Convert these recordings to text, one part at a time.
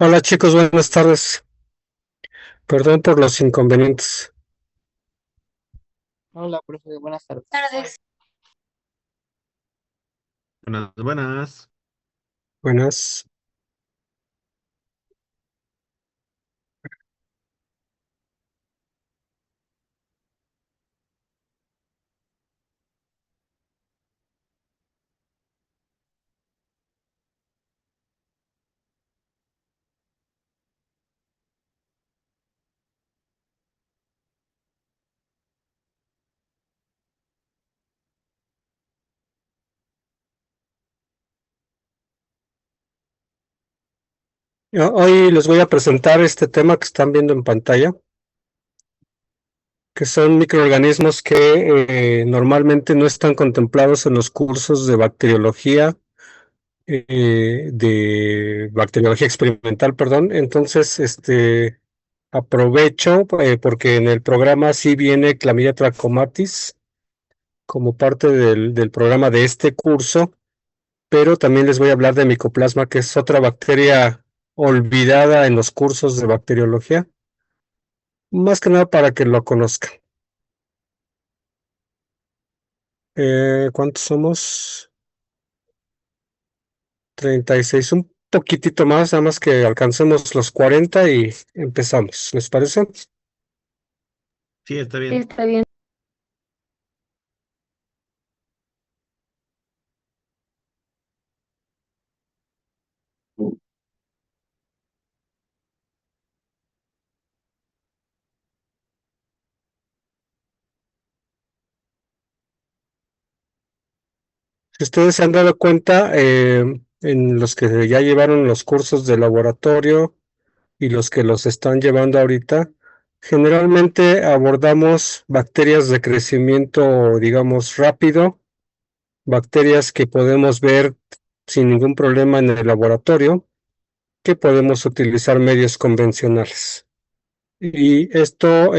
Hola chicos, buenas tardes. Perdón por los inconvenientes. Hola, profe, buenas tardes. Buenas, buenas. Buenas. Hoy les voy a presentar este tema que están viendo en pantalla, que son microorganismos que normalmente no están contemplados en los cursos de bacteriología experimental, perdón. Entonces, aprovecho porque en el programa sí viene Chlamydia trachomatis como parte del programa de este curso. Pero también les voy a hablar de Mycoplasma, que es otra bacteria olvidada en los cursos de bacteriología, más que nada para que lo conozcan. ¿Cuántos somos? 36, un poquitito más, nada más que alcancemos los 40 y empezamos. ¿Les parece? Sí, está Sí, bien. está bien. Si ustedes se han dado cuenta, en los que ya llevaron los cursos de laboratorio y los que los están llevando ahorita, generalmente abordamos bacterias de crecimiento, digamos, rápido, bacterias que podemos ver sin ningún problema en el laboratorio, que podemos utilizar medios convencionales. Y esto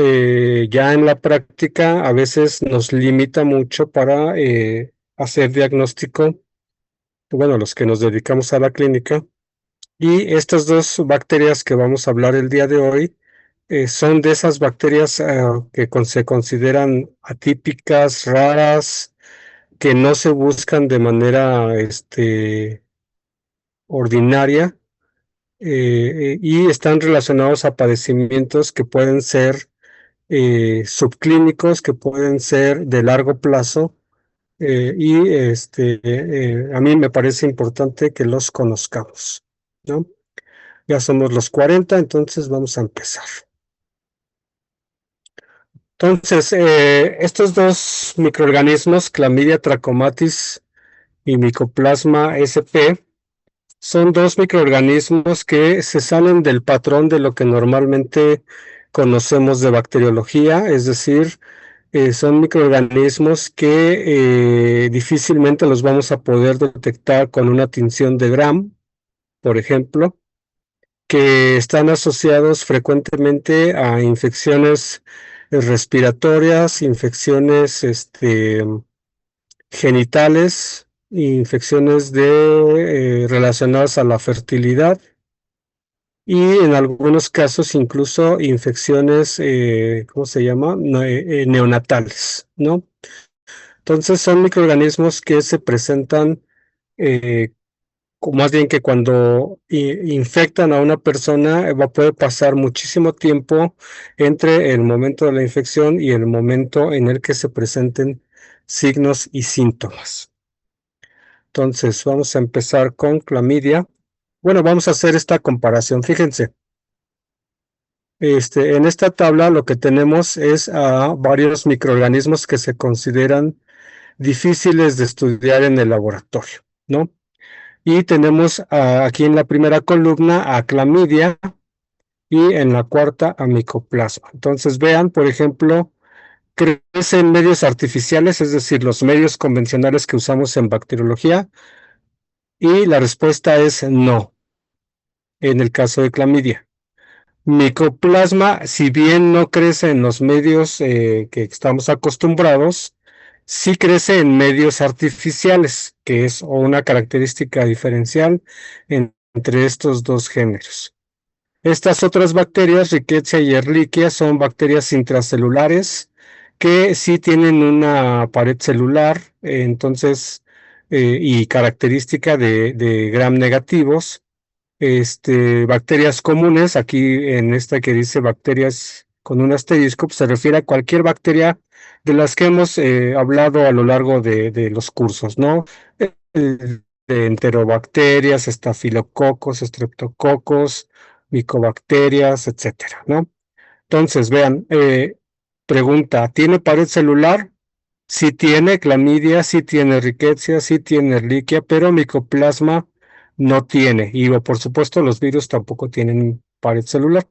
ya en la práctica a veces nos limita mucho para hacer diagnóstico, bueno, los que nos dedicamos a la clínica. Y estas dos bacterias que vamos a hablar el día de hoy son de esas bacterias que se consideran atípicas, raras, que no se buscan de manera ordinaria, y están relacionados a padecimientos que pueden ser subclínicos, que pueden ser de largo plazo, a mí me parece importante que los conozcamos, ¿no? Ya somos los 40, entonces vamos a empezar. Entonces, estos dos microorganismos, Chlamydia trachomatis y Mycoplasma sp, son dos microorganismos que se salen del patrón de lo que normalmente conocemos de bacteriología, es decir, son microorganismos que difícilmente los vamos a poder detectar con una tinción de Gram, por ejemplo, que están asociados frecuentemente a infecciones respiratorias, infecciones genitales, infecciones relacionadas a la fertilidad y en algunos casos incluso infecciones, ¿cómo se llama? Neonatales, ¿no? Entonces son microorganismos que se presentan, eh, más bien que cuando infectan a una persona, puede pasar muchísimo tiempo entre el momento de la infección y el momento en el que se presenten signos y síntomas. Entonces vamos a empezar con clamidia. Bueno, vamos a hacer esta comparación. Fíjense, en esta tabla lo que tenemos es a varios microorganismos que se consideran difíciles de estudiar en el laboratorio, ¿no? Y tenemos aquí en la primera columna a clamidia y en la cuarta a Mycoplasma. Entonces vean, por ejemplo, crece en medios artificiales, es decir, los medios convencionales que usamos en bacteriología, y la respuesta es no, en el caso de clamidia. Mycoplasma, si bien no crece en los medios que estamos acostumbrados, sí crece en medios artificiales, que es una característica diferencial entre estos dos géneros. Estas otras bacterias, Rickettsia y Ehrlichia, son bacterias intracelulares que sí tienen una pared celular, entonces, y característica de gram negativos. Bacterias comunes, aquí en esta que dice bacterias con un asterisco, pues se refiere a cualquier bacteria de las que hemos hablado a lo largo de los cursos, ¿no? De enterobacterias, estafilococos, estreptococos, micobacterias, etcétera, ¿no? Entonces, vean, pregunta, ¿tiene pared celular? Sí tiene clamidia, sí tiene riqueza, sí tiene erliquia, pero micoplasma no tiene. Y por supuesto los virus tampoco tienen pared celular.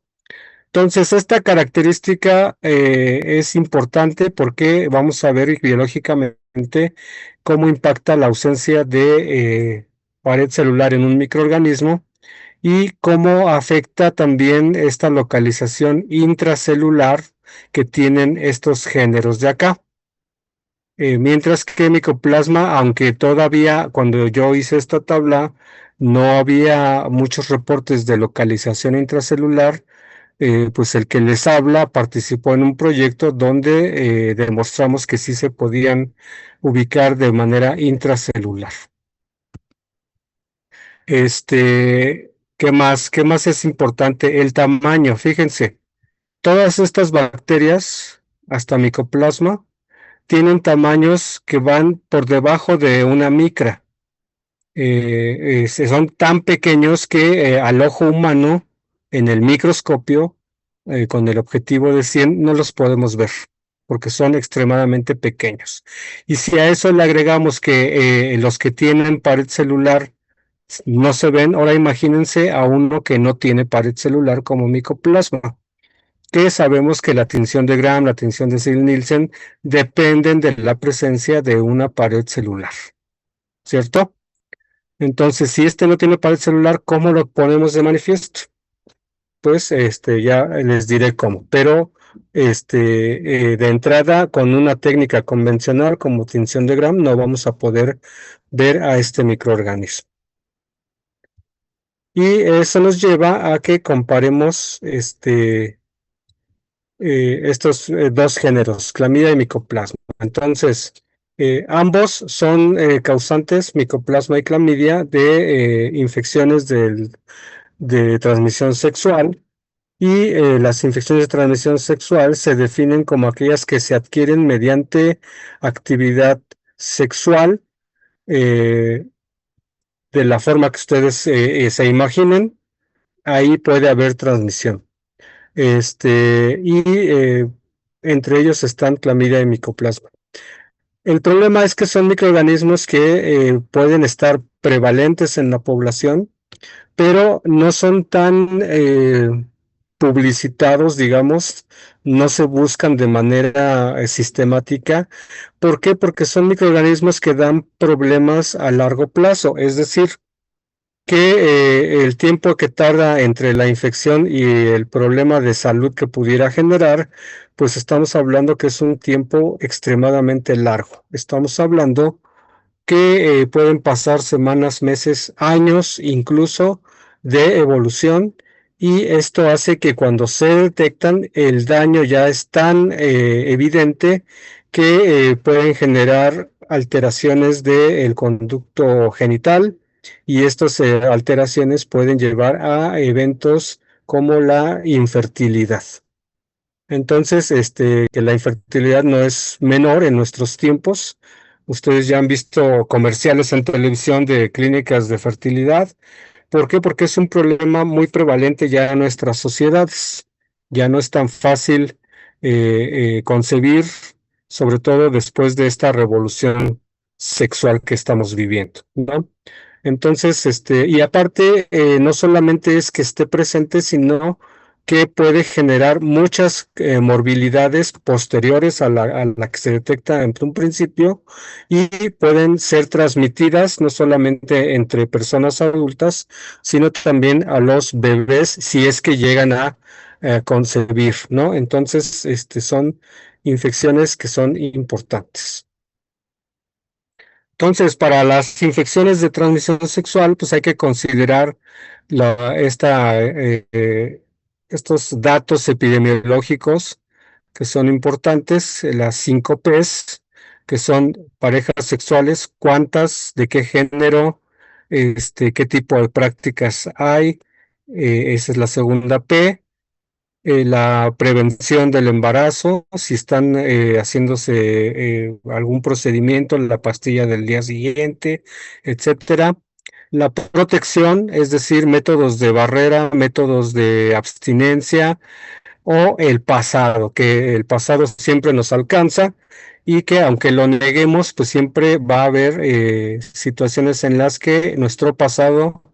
Entonces, esta característica es importante porque vamos a ver biológicamente cómo impacta la ausencia de pared celular en un microorganismo y cómo afecta también esta localización intracelular que tienen estos géneros de acá. Mientras que micoplasma, aunque todavía cuando yo hice esta tabla no había muchos reportes de localización intracelular, pues el que les habla participó en un proyecto donde demostramos que sí se podían ubicar de manera intracelular. ¿Qué más? ¿Qué más es importante? El tamaño, fíjense, todas estas bacterias, hasta micoplasma, tienen tamaños que van por debajo de una micra. Son tan pequeños que al ojo humano, en el microscopio, con el objetivo de 100, no los podemos ver, porque son extremadamente pequeños. Y si a eso le agregamos que los que tienen pared celular no se ven, ahora imagínense a uno que no tiene pared celular como micoplasma, que sabemos que la tinción de Gram, la tinción de Zell-Nielsen dependen de la presencia de una pared celular, ¿cierto? Entonces, si este no tiene pared celular, ¿cómo lo ponemos de manifiesto? Pues ya les diré cómo, pero de entrada, con una técnica convencional como tinción de Gram, no vamos a poder ver a este microorganismo. Y eso nos lleva a que comparemos estos dos géneros, clamidia y micoplasma. Entonces, ambos son causantes, micoplasma y clamidia, de infecciones de transmisión sexual. Y las infecciones de transmisión sexual se definen como aquellas que se adquieren mediante actividad sexual, eh, de la forma que ustedes se imaginen. Ahí puede haber transmisión. Y entre ellos están clamidia y micoplasma. El problema es que son microorganismos que pueden estar prevalentes en la población, pero no son tan publicitados, digamos, no se buscan de manera sistemática. ¿Por qué? Porque son microorganismos que dan problemas a largo plazo, es decir, que el tiempo que tarda entre la infección y el problema de salud que pudiera generar, pues estamos hablando que es un tiempo extremadamente largo. Estamos hablando que pueden pasar semanas, meses, años incluso de evolución, y esto hace que cuando se detectan el daño ya es tan evidente que pueden generar alteraciones del conducto genital, y estas alteraciones pueden llevar a eventos como la infertilidad. Entonces, que la infertilidad no es menor en nuestros tiempos. Ustedes ya han visto comerciales en televisión de clínicas de fertilidad. ¿Por qué? Porque es un problema muy prevalente ya en nuestras sociedades. Ya no es tan fácil concebir, sobre todo después de esta revolución sexual que estamos viviendo, ¿no? Entonces, y aparte, no solamente es que esté presente, sino que puede generar muchas morbilidades posteriores a la que se detecta en un principio, y pueden ser transmitidas no solamente entre personas adultas, sino también a los bebés si es que llegan a concebir, ¿no? Entonces, son infecciones que son importantes. Entonces, para las infecciones de transmisión sexual, pues hay que considerar esta estos datos epidemiológicos que son importantes, las 5 Ps, que son parejas sexuales, cuántas, de qué género, qué tipo de prácticas hay, esa es la segunda P. La prevención del embarazo, si están haciéndose algún procedimiento, la pastilla del día siguiente, etcétera. La protección, es decir, métodos de barrera, métodos de abstinencia, o el pasado, que el pasado siempre nos alcanza y que aunque lo neguemos, pues siempre va a haber situaciones en las que nuestro pasado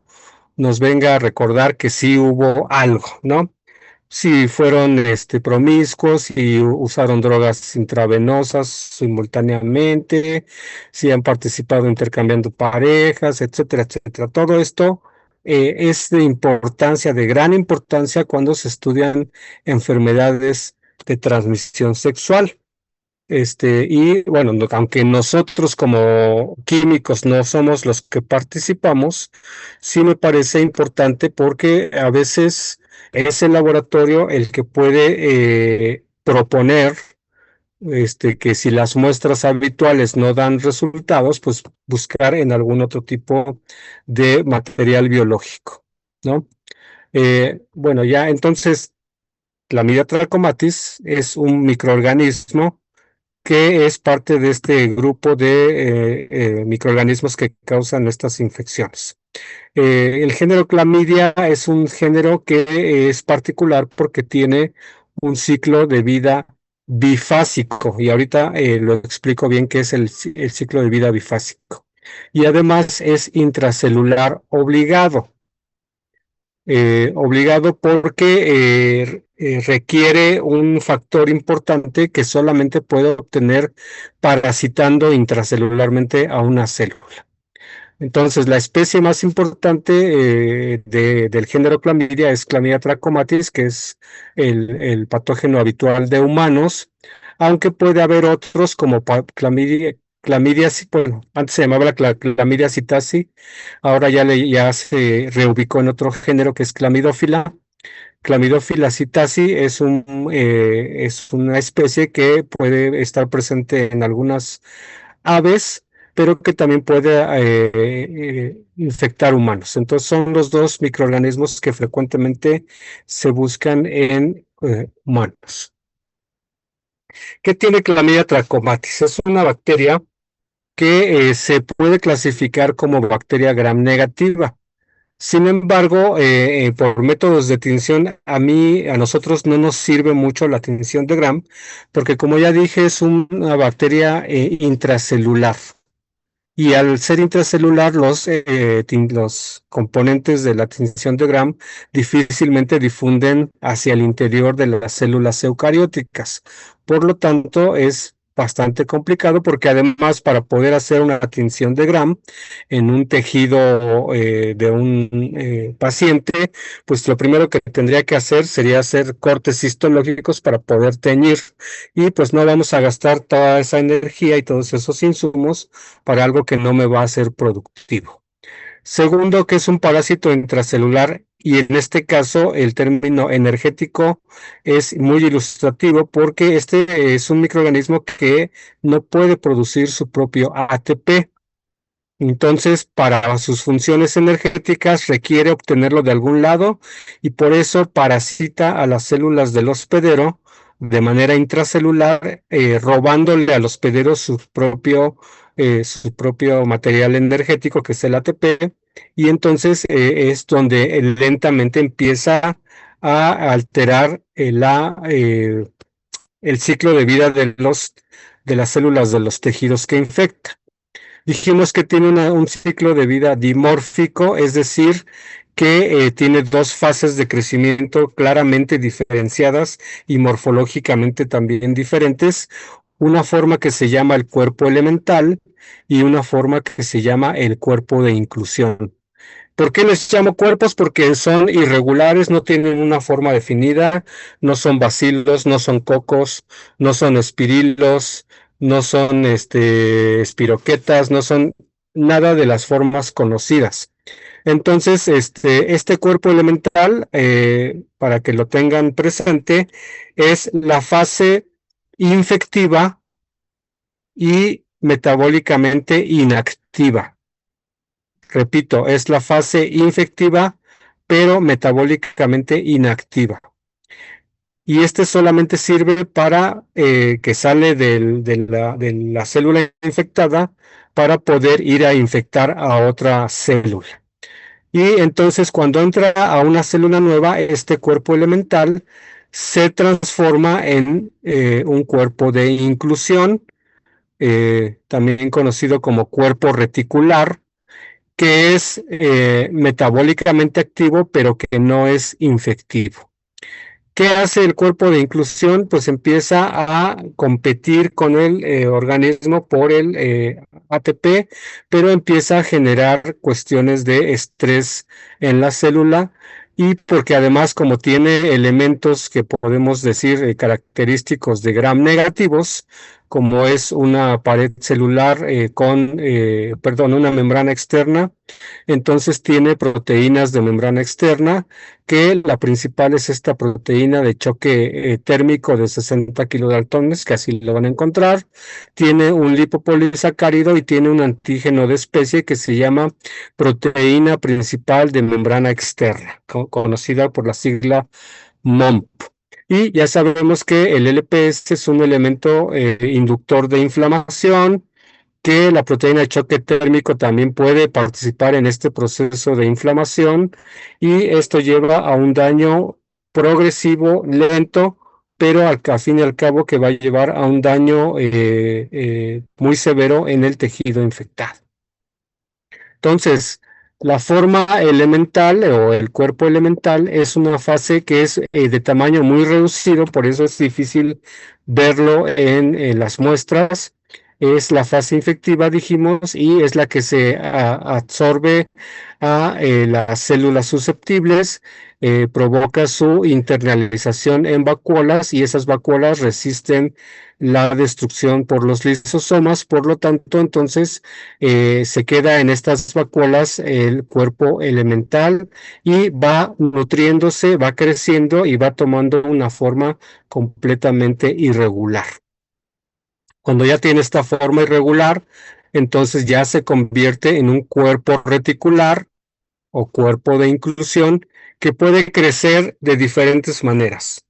nos venga a recordar que sí hubo algo, ¿no? Si fueron promiscuos, si usaron drogas intravenosas simultáneamente, si han participado intercambiando parejas, etcétera, etcétera. Todo esto es de importancia, de gran importancia cuando se estudian enfermedades de transmisión sexual. Y bueno, aunque nosotros como químicos no somos los que participamos, sí me parece importante porque a veces es el laboratorio el que puede proponer que si las muestras habituales no dan resultados, pues buscar en algún otro tipo de material biológico, ¿no? Bueno, ya entonces, Clamidia trachomatis es un microorganismo que es parte de este grupo de microorganismos que causan estas infecciones. El género Clamidia es un género que es particular porque tiene un ciclo de vida bifásico, y ahorita lo explico bien qué es el ciclo de vida bifásico. Y además es intracelular obligado. Obligado porque requiere un factor importante que solamente puede obtener parasitando intracelularmente a una célula. Entonces, la especie más importante del género Clamidia es Clamidia trachomatis, que es el patógeno habitual de humanos, aunque puede haber otros como Clamidia, bueno, antes se llamaba la Clamidia citasi, ahora ya se reubicó en otro género que es Clamidófila. Clamidófila citasi es una especie que puede estar presente en algunas aves, pero que también puede infectar humanos. Entonces son los dos microorganismos que frecuentemente se buscan en humanos. ¿Qué tiene Clamidia trachomatis? Es una bacteria que se puede clasificar como bacteria gram negativa. Sin embargo, por métodos de tinción, a nosotros no nos sirve mucho la tinción de Gram, porque como ya dije, es una bacteria intracelular. Y al ser intracelular, los componentes de la tinción de Gram difícilmente difunden hacia el interior de las células eucarióticas. Por lo tanto, es bastante complicado porque además para poder hacer una tinción de Gram en un tejido de un paciente, pues lo primero que tendría que hacer sería hacer cortes histológicos para poder teñir, y pues no vamos a gastar toda esa energía y todos esos insumos para algo que no me va a ser productivo. Segundo, que es un parásito intracelular, y en este caso el término energético es muy ilustrativo porque este es un microorganismo que no puede producir su propio ATP. Entonces, para sus funciones energéticas requiere obtenerlo de algún lado, y por eso parasita a las células del hospedero de manera intracelular, robándole al hospedero su propio material energético, que es el ATP, y entonces es donde lentamente empieza a alterar el ciclo de vida de las células de los tejidos que infecta. Dijimos que tiene un ciclo de vida dimórfico, es decir, que tiene dos fases de crecimiento claramente diferenciadas y morfológicamente también diferentes, una forma que se llama el cuerpo elemental y una forma que se llama el cuerpo de inclusión. ¿Por qué les llamo cuerpos? Porque son irregulares, no tienen una forma definida, no son bacilos, no son cocos, no son espirilos, no son espiroquetas, no son nada de las formas conocidas. Entonces, este cuerpo elemental, para que lo tengan presente, es la fase infectiva y metabólicamente inactiva. Repito, es la fase infectiva, pero metabólicamente inactiva. Y este solamente sirve para que sale de la célula infectada para poder ir a infectar a otra célula. Y entonces cuando entra a una célula nueva, este cuerpo elemental se transforma en un cuerpo de inclusión, también conocido como cuerpo reticular, que es metabólicamente activo, pero que no es infectivo. ¿Qué hace el cuerpo de inclusión? Pues empieza a competir con el organismo por el ATP, pero empieza a generar cuestiones de estrés en la célula y porque además como tiene elementos que podemos decir característicos de Gram negativos, como es una pared celular perdón, una membrana externa, entonces tiene proteínas de membrana externa que la principal es esta proteína de choque térmico de 60 kilodaltones, que así lo van a encontrar. Tiene un lipopolisacárido y tiene un antígeno de especie que se llama proteína principal de membrana externa, conocida por la sigla MOMP. Y ya sabemos que el LPS es un elemento inductor de inflamación, que la proteína de choque térmico también puede participar en este proceso de inflamación y esto lleva a un daño progresivo, lento, pero al fin y al cabo que va a llevar a un daño muy severo en el tejido infectado. Entonces, la forma elemental o el cuerpo elemental es una fase que es de tamaño muy reducido, por eso es difícil verlo en las muestras. Es la fase infectiva, dijimos, y es la que se absorbe a las células susceptibles, provoca su internalización en vacuolas y esas vacuolas resisten la destrucción por los lisosomas, por lo tanto, entonces se queda en estas vacuolas el cuerpo elemental y va nutriéndose, va creciendo y va tomando una forma completamente irregular. Cuando ya tiene esta forma irregular, entonces ya se convierte en un cuerpo reticular o cuerpo de inclusión que puede crecer de diferentes maneras,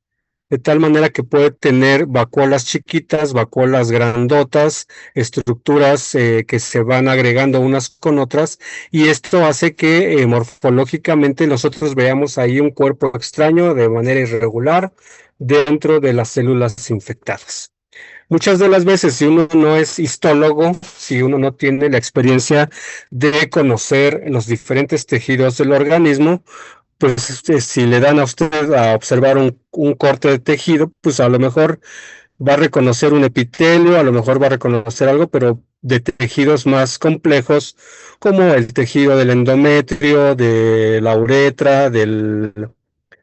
de tal manera que puede tener vacuolas chiquitas, vacuolas grandotas, estructuras que se van agregando unas con otras, y esto hace que morfológicamente nosotros veamos ahí un cuerpo extraño de manera irregular dentro de las células infectadas. Muchas de las veces, si uno no es histólogo, si uno no tiene la experiencia de conocer los diferentes tejidos del organismo, pues si le dan a usted a observar un corte de tejido, pues a lo mejor va a reconocer un epitelio, a lo mejor va a reconocer algo, pero de tejidos más complejos, como el tejido del endometrio, de la uretra, de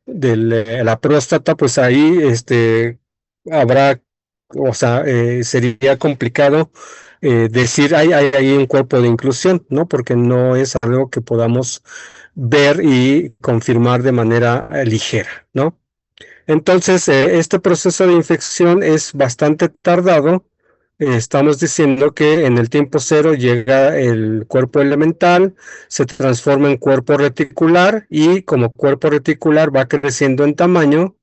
la próstata, pues ahí habrá, o sea, sería complicado decir hay un cuerpo de inclusión, ¿no? Porque no es algo que podamos ver y confirmar de manera ligera, ¿no? Entonces, este proceso de infección es bastante tardado. Estamos diciendo que en el tiempo cero llega el cuerpo elemental, se transforma en cuerpo reticular y como cuerpo reticular va creciendo en tamaño,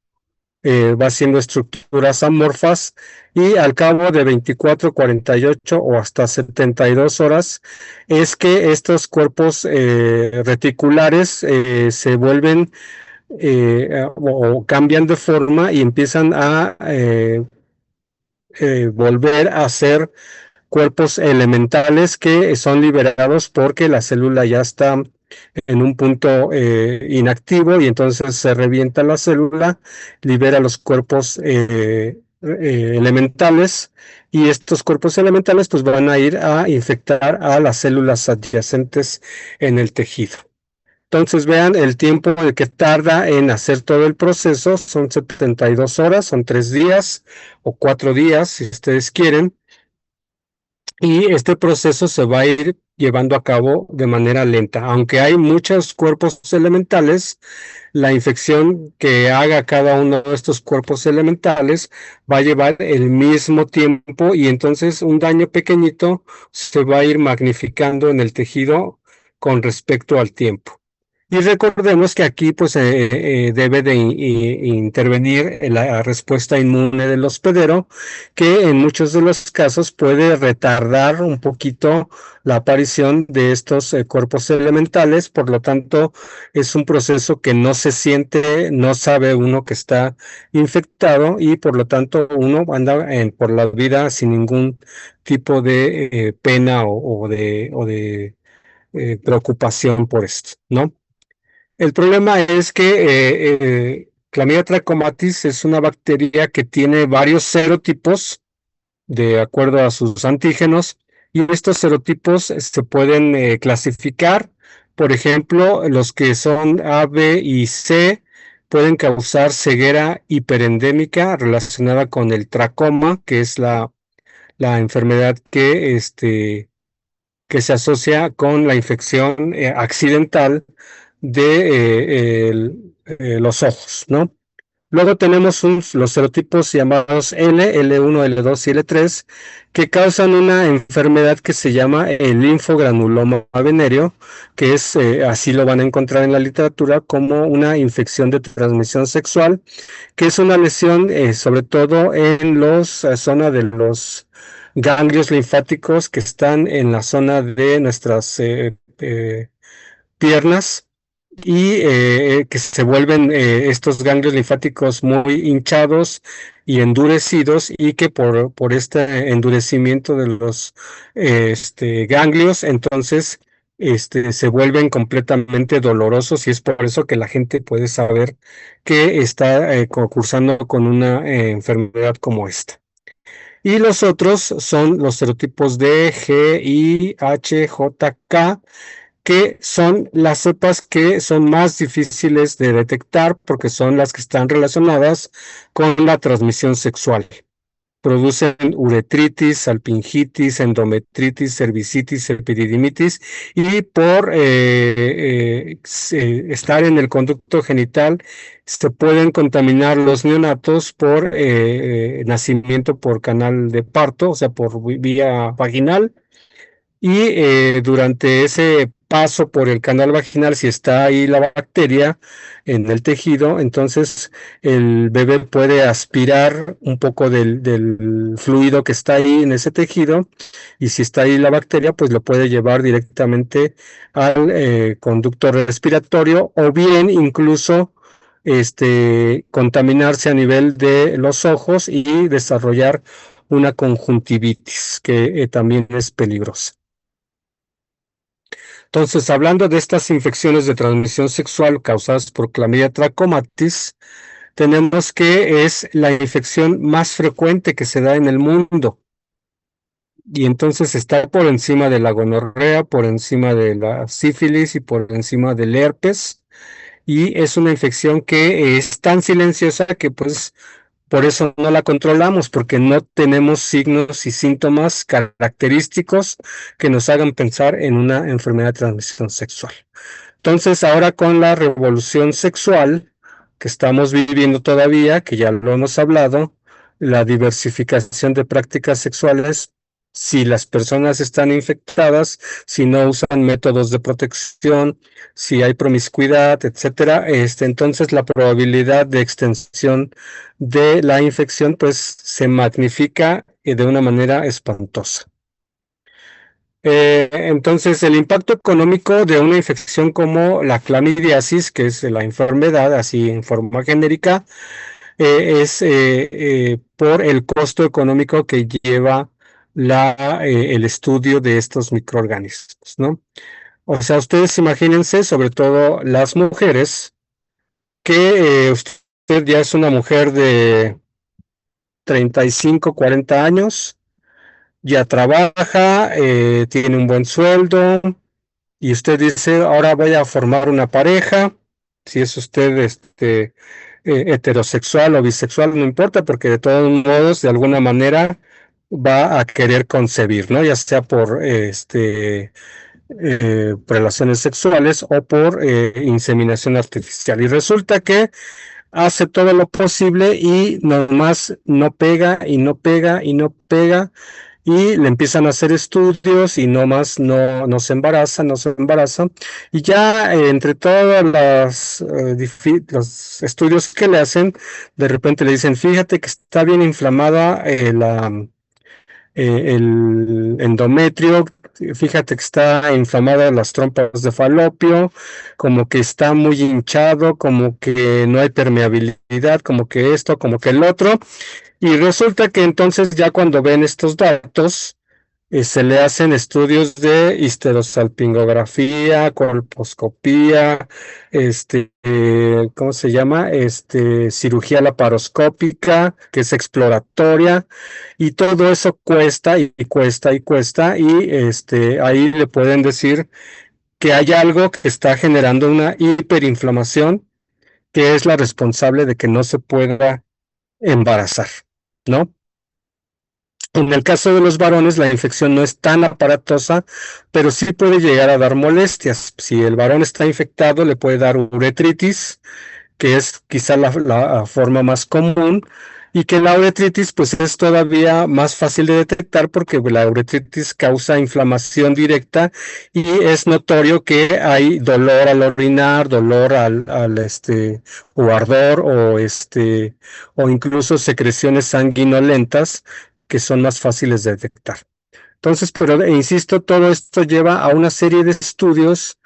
va haciendo estructuras amorfas y al cabo de 24, 48 o hasta 72 horas es que estos cuerpos reticulares se vuelven o cambian de forma y empiezan a volver a ser cuerpos elementales que son liberados porque la célula ya está en un punto inactivo y entonces se revienta la célula, libera los cuerpos elementales y estos cuerpos elementales pues van a ir a infectar a las células adyacentes en el tejido. Entonces vean el tiempo que tarda en hacer todo el proceso, son 72 horas, son 3 días o 4 días si ustedes quieren. y este proceso se va a ir llevando a cabo de manera lenta. Aunque hay muchos cuerpos elementales, la infección que haga cada uno de estos cuerpos elementales va a llevar el mismo tiempo y entonces un daño pequeñito se va a ir magnificando en el tejido con respecto al tiempo. Y recordemos que aquí pues debe de intervenir la respuesta inmune del hospedero, que en muchos de los casos puede retardar un poquito la aparición de estos cuerpos elementales. Por lo tanto, es un proceso que no se siente, no sabe uno que está infectado y por lo tanto uno anda por la vida sin ningún tipo de pena o de preocupación por esto, ¿no? El problema es que Chlamydia trachomatis es una bacteria que tiene varios serotipos de acuerdo a sus antígenos, y estos serotipos se pueden clasificar. Por ejemplo, los que son A, B y C pueden causar ceguera hiperendémica relacionada con el tracoma, que es la enfermedad que se asocia con la infección accidental de los ojos, ¿no? Luego tenemos los serotipos llamados L1, L2 y L3, que causan una enfermedad que se llama el linfogranuloma venéreo, que es, así lo van a encontrar en la literatura, como una infección de transmisión sexual, que es una lesión sobre todo en la zona de los ganglios linfáticos que están en la zona de nuestras piernas, y que se vuelven estos ganglios linfáticos muy hinchados y endurecidos, y que por este endurecimiento de los ganglios, entonces se vuelven completamente dolorosos, y es por eso que la gente puede saber que está cursando con una enfermedad como esta. Y los otros son los serotipos D, G, I, H, J, K, que son las cepas que son más difíciles de detectar porque son las que están relacionadas con la transmisión sexual. Producen uretritis, salpingitis, endometritis, cervicitis, epididimitis, y por estar en el conducto genital se pueden contaminar los neonatos por nacimiento por canal de parto, o sea, por vía vaginal, y durante ese paso por el canal vaginal, si está ahí la bacteria en el tejido, entonces el bebé puede aspirar un poco del fluido que está ahí en ese tejido, y si está ahí la bacteria, pues lo puede llevar directamente al conducto respiratorio, o bien incluso contaminarse a nivel de los ojos y desarrollar una conjuntivitis, que también es peligrosa. Entonces, hablando de estas infecciones de transmisión sexual causadas por Chlamydia trachomatis, tenemos que es la infección más frecuente que se da en el mundo. Y entonces está por encima de la gonorrea, por encima de la sífilis y por encima del herpes. Y es una infección que es tan silenciosa que pues por eso no la controlamos, porque no tenemos signos y síntomas característicos que nos hagan pensar en una enfermedad de transmisión sexual. Entonces, ahora con la revolución sexual que estamos viviendo todavía, que ya lo hemos hablado, la diversificación de prácticas sexuales, si las personas están infectadas, si no usan métodos de protección, si hay promiscuidad, etcétera, entonces la probabilidad de extensión de la infección pues se magnifica de una manera espantosa. Entonces, el impacto económico de una infección como la clamidiasis, que es la enfermedad así en forma genérica, es por el costo económico que lleva el estudio de estos microorganismos, ¿no? O sea, ustedes imagínense, sobre todo las mujeres, que usted ya es una mujer de 35, 40 años, ya trabaja, tiene un buen sueldo, y usted dice, ahora voy a formar una pareja. Si es usted heterosexual o bisexual, no importa, porque de todos modos, de alguna manera, va a querer concebir, ¿no? Ya sea por relaciones sexuales o por inseminación artificial. Y resulta que hace todo lo posible y nomás no pega y no pega y no pega y le empiezan a hacer estudios y nomás no se embaraza, no se embaraza. Y ya entre todos los estudios que le hacen, de repente le dicen, fíjate que está bien inflamada el endometrio, fíjate que está inflamada las trompas de falopio, como que está muy hinchado, como que no hay permeabilidad, como que esto, como que el otro, y resulta que entonces ya cuando ven estos datos, se le hacen estudios de histerosalpingografía, colposcopía, ¿cómo se llama? Cirugía laparoscópica, que es exploratoria, y todo eso cuesta y cuesta y cuesta, y ahí le pueden decir que hay algo que está generando una hiperinflamación, que es la responsable de que no se pueda embarazar, ¿no? En el caso de los varones, la infección no es tan aparatosa, pero sí puede llegar a dar molestias. Si el varón está infectado, le puede dar uretritis, que es quizá la forma más común, y que la uretritis pues es todavía más fácil de detectar porque la uretritis causa inflamación directa y es notorio que hay dolor al orinar, dolor o ardor o incluso secreciones sanguinolentas que son más fáciles de detectar. Entonces, pero insisto, todo esto lleva a una serie de estudios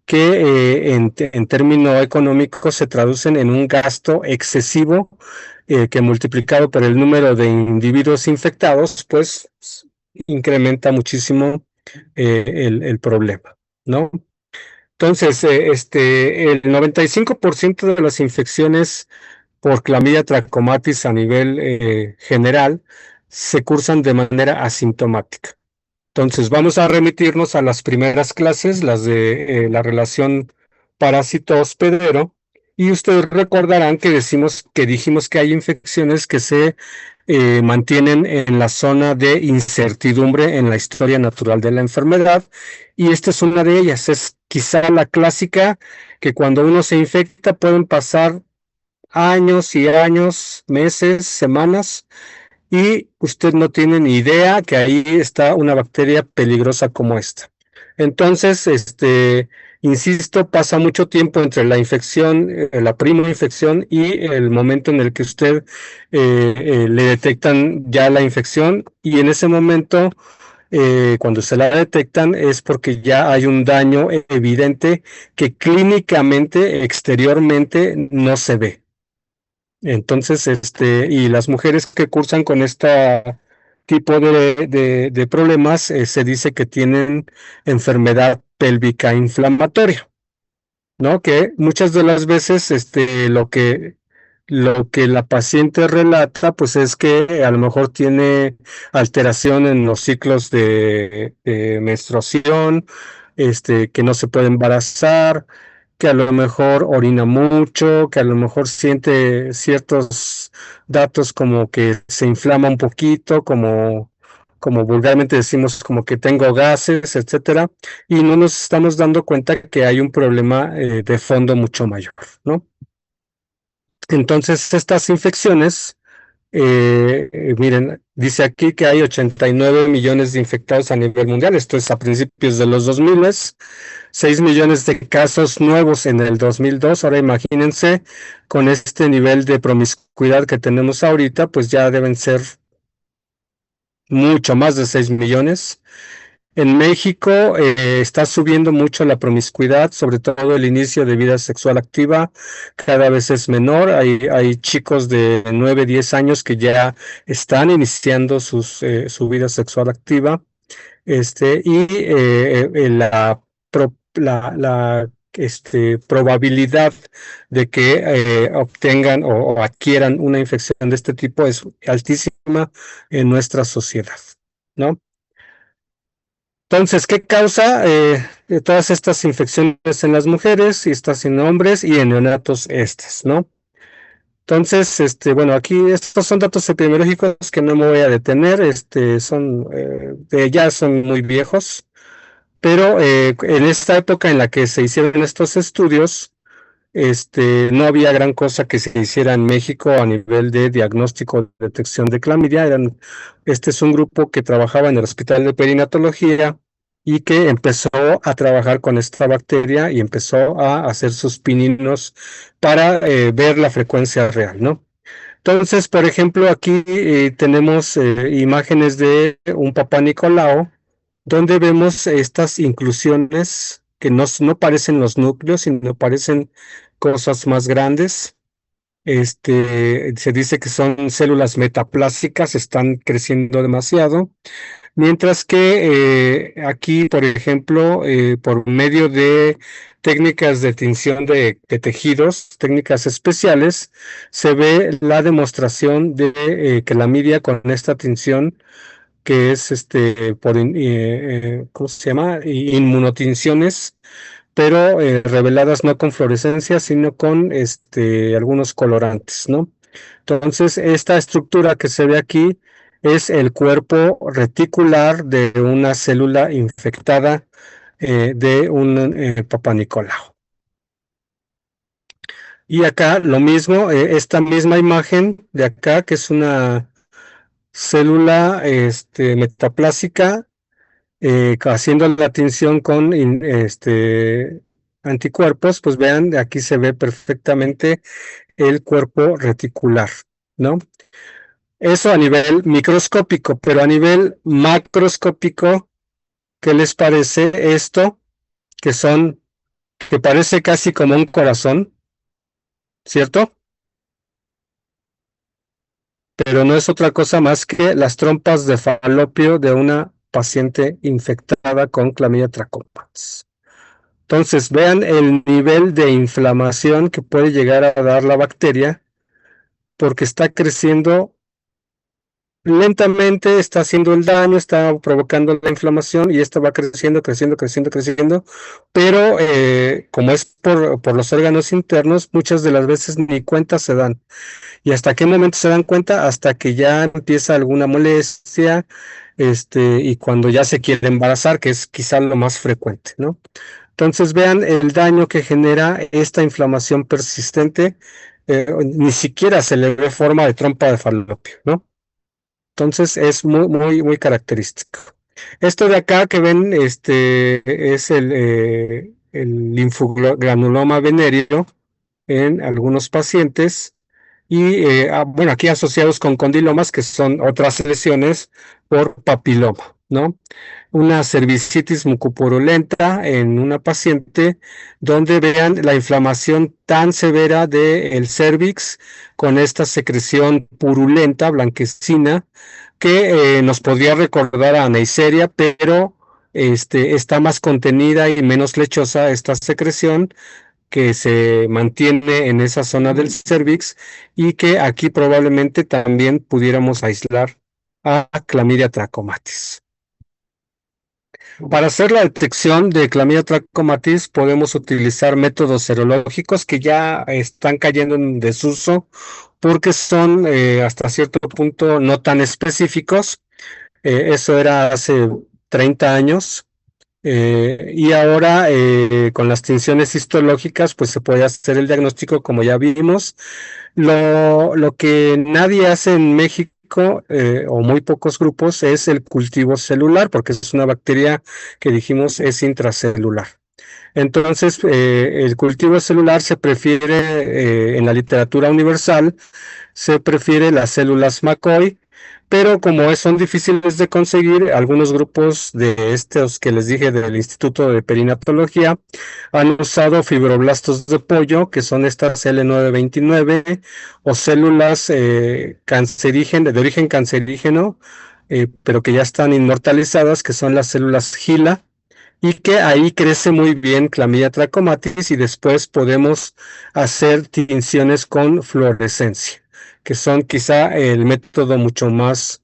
que en términos económicos se traducen en un gasto excesivo que multiplicado por el número de individuos infectados, pues incrementa muchísimo el problema, ¿no? Entonces, el 95% de las infecciones por clamidia trachomatis a nivel general se cursan de manera asintomática. Entonces, vamos a remitirnos a las primeras clases, las de la relación parásito-hospedero, y ustedes recordarán que dijimos que hay infecciones que se mantienen en la zona de incertidumbre en la historia natural de la enfermedad, y esta es una de ellas. Es quizá la clásica que cuando uno se infecta pueden pasar años y años, meses, semanas, y usted no tiene ni idea que ahí está una bacteria peligrosa como esta. Entonces, insisto, pasa mucho tiempo entre la infección, la prima infección y el momento en el que usted le detectan ya la infección, y en ese momento, cuando se la detectan, es porque ya hay un daño evidente que clínicamente, exteriormente, no se ve. Entonces, y las mujeres que cursan con este tipo de problemas, se dice que tienen enfermedad pélvica inflamatoria, ¿no? Que muchas de las veces, lo que la paciente relata, pues es que a lo mejor tiene alteración en los ciclos de menstruación, que no se puede embarazar, que a lo mejor orina mucho, que a lo mejor siente ciertos datos como que se inflama un poquito, como vulgarmente decimos, como que tengo gases, etcétera, y no nos estamos dando cuenta que hay un problema de fondo mucho mayor, ¿no? Entonces, estas infecciones, miren, dice aquí que hay 89 millones de infectados a nivel mundial, esto es a principios de los 2000, 6 millones de casos nuevos en el 2002. Ahora imagínense, con este nivel de promiscuidad que tenemos ahorita, pues ya deben ser mucho más de 6 millones. En México está subiendo mucho la promiscuidad, sobre todo el inicio de vida sexual activa, cada vez es menor. Hay chicos de 9, 10 años que ya están iniciando su vida sexual activa. Y la probabilidad de que obtengan o adquieran una infección de este tipo es altísima en nuestra sociedad, ¿no? Entonces, ¿qué causa todas estas infecciones en las mujeres y estas en hombres y en neonatos estas, ¿no? Entonces, bueno, aquí estos son datos epidemiológicos que no me voy a detener, ya son muy viejos, pero en esta época en la que se hicieron estos estudios, no había gran cosa que se hiciera en México a nivel de diagnóstico o detección de clamidia. Este es un grupo que trabajaba en el Hospital de Perinatología y que empezó a trabajar con esta bacteria y empezó a hacer sus pininos para ver la frecuencia real, ¿no? Entonces, por ejemplo, aquí tenemos imágenes de un Papá Nicolau, donde vemos estas inclusiones que no parecen los núcleos, sino parecen cosas más grandes. Se dice que son células metaplásticas, están creciendo demasiado. Mientras que aquí, por ejemplo, por medio de técnicas de tinción de tejidos, técnicas especiales, se ve la demostración de que la midia con esta tinción, que es ¿cómo se llama? Inmunotinciones, pero reveladas no con fluorescencia, sino con algunos colorantes, ¿no? Entonces, esta estructura que se ve aquí es el cuerpo reticular de una célula infectada de un Papá Nicolau. Y acá lo mismo, esta misma imagen de acá, que es una célula metaplásica, haciendo la tinción con anticuerpos, pues vean, aquí se ve perfectamente el cuerpo reticular, ¿no? Eso a nivel microscópico, pero a nivel macroscópico, ¿qué les parece esto? Que que parece casi como un corazón, ¿cierto? Pero no es otra cosa más que las trompas de falopio de una paciente infectada con Chlamydia trachomatis. Entonces, vean el nivel de inflamación que puede llegar a dar la bacteria, porque está creciendo lentamente, está haciendo el daño, está provocando la inflamación y esta va creciendo, creciendo, creciendo, creciendo, pero como es por los órganos internos, muchas de las veces ni cuenta se dan. ¿Y hasta qué momento se dan cuenta? Hasta que ya empieza alguna molestia, y cuando ya se quiere embarazar, que es quizá lo más frecuente, ¿no? Entonces vean el daño que genera esta inflamación persistente, ni siquiera se le ve forma de trompa de falopio, ¿no? Entonces es muy, muy, muy característico. Esto de acá que ven, es el linfogranuloma venéreo en algunos pacientes y, bueno, aquí asociados con condilomas, que son otras lesiones por papiloma, ¿no? Una cervicitis mucopurulenta en una paciente donde vean la inflamación tan severa del cervix con esta secreción purulenta, blanquecina, que nos podría recordar a Neisseria, pero está más contenida y menos lechosa esta secreción que se mantiene en esa zona del cervix y que aquí probablemente también pudiéramos aislar a Chlamydia trachomatis. Para hacer la detección de Chlamydia trachomatis podemos utilizar métodos serológicos que ya están cayendo en desuso porque son hasta cierto punto no tan específicos. Eso era hace 30 años. Y ahora con las tinciones histológicas pues se puede hacer el diagnóstico como ya vimos. Lo que nadie hace en México, o muy pocos grupos, es el cultivo celular, porque es una bacteria que dijimos es intracelular. Entonces, el cultivo celular se prefiere, en la literatura universal, se prefiere las células McCoy, pero como son difíciles de conseguir, algunos grupos de estos que les dije del Instituto de Perinatología han usado fibroblastos de pollo, que son estas L929, o células cancerígenas, de origen cancerígeno, pero que ya están inmortalizadas, que son las células GILA, y que ahí crece muy bien Chlamydia trachomatis y después podemos hacer tinciones con fluorescencia, que son quizá el método mucho más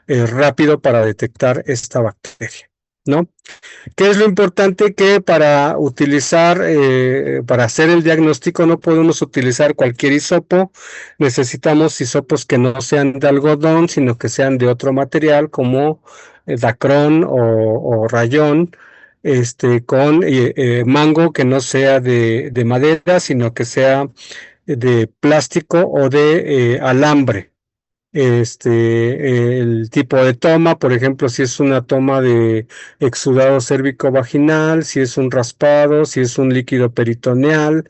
rápido para detectar esta bacteria. ¿no? ¿Qué es lo importante? Que para utilizar, para hacer el diagnóstico no podemos utilizar cualquier hisopo, necesitamos hisopos que no sean de algodón, sino que sean de otro material como dacrón o rayón, con mango que no sea de madera, sino que sea de plástico o de alambre. El tipo de toma, por ejemplo, si es una toma de exudado cérvico-vaginal, si es un raspado, si es un líquido peritoneal,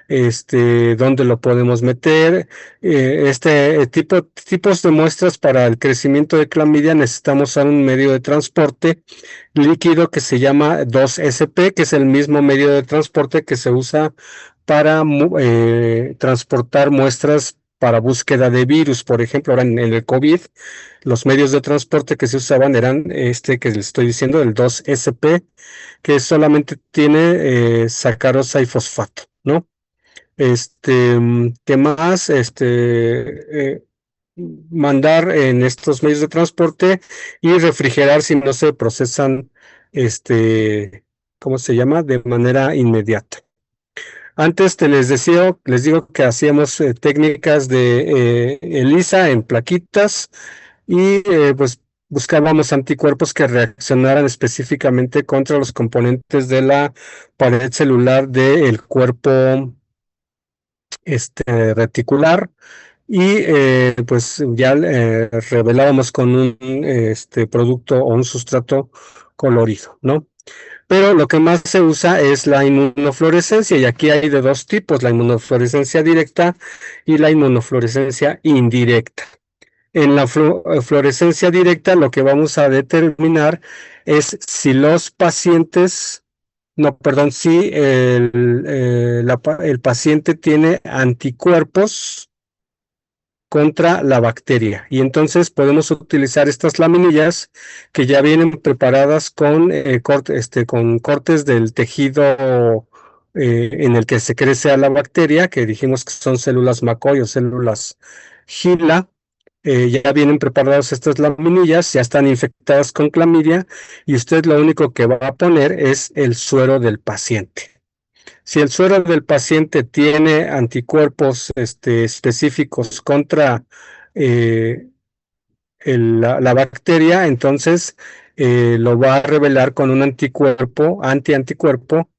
dónde lo podemos meter. Tipos de muestras para el crecimiento de clamidia necesitamos usar un medio de transporte líquido que se llama 2SP, que es el mismo medio de transporte que se usa para transportar muestras para búsqueda de virus. Por ejemplo, ahora en el COVID, los medios de transporte que se usaban eran este que les estoy diciendo, el 2SP, que solamente tiene sacarosa y fosfato, ¿no? ¿Qué más? Mandar en estos medios de transporte y refrigerar si no se procesan, ¿cómo se llama? De manera inmediata. Antes les digo que hacíamos técnicas de ELISA en plaquitas y pues buscábamos anticuerpos que reaccionaran específicamente contra los componentes de la pared celular del cuerpo reticular y pues ya revelábamos con un producto o un sustrato colorido, ¿no? Pero lo que más se usa es la inmunofluorescencia y aquí hay de dos tipos, la inmunofluorescencia directa y la inmunofluorescencia indirecta. En la fluorescencia directa lo que vamos a determinar es si los pacientes, no, perdón, si el paciente tiene anticuerpos contra la bacteria. Y entonces podemos utilizar estas laminillas que ya vienen preparadas con cortes del tejido en el que se crece a la bacteria, que dijimos que son células McCoy o células HeLa. Ya vienen preparadas estas laminillas, ya están infectadas con clamidia y usted lo único que va a poner es el suero del paciente. Si el suero del paciente tiene anticuerpos específicos contra eh, la bacteria, entonces lo va a revelar con un anticuerpo, antianticuerpo,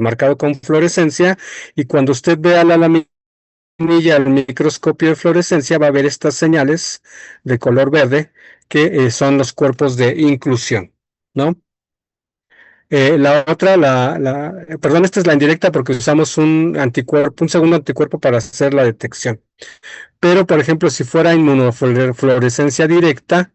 marcado con fluorescencia, y cuando usted vea la laminilla al microscopio de fluorescencia va a ver estas señales de color verde que son los cuerpos de inclusión, ¿no? La otra, perdón, esta es la indirecta porque usamos un anticuerpo, un segundo anticuerpo para hacer la detección. Pero, por ejemplo, si fuera inmunofluorescencia directa,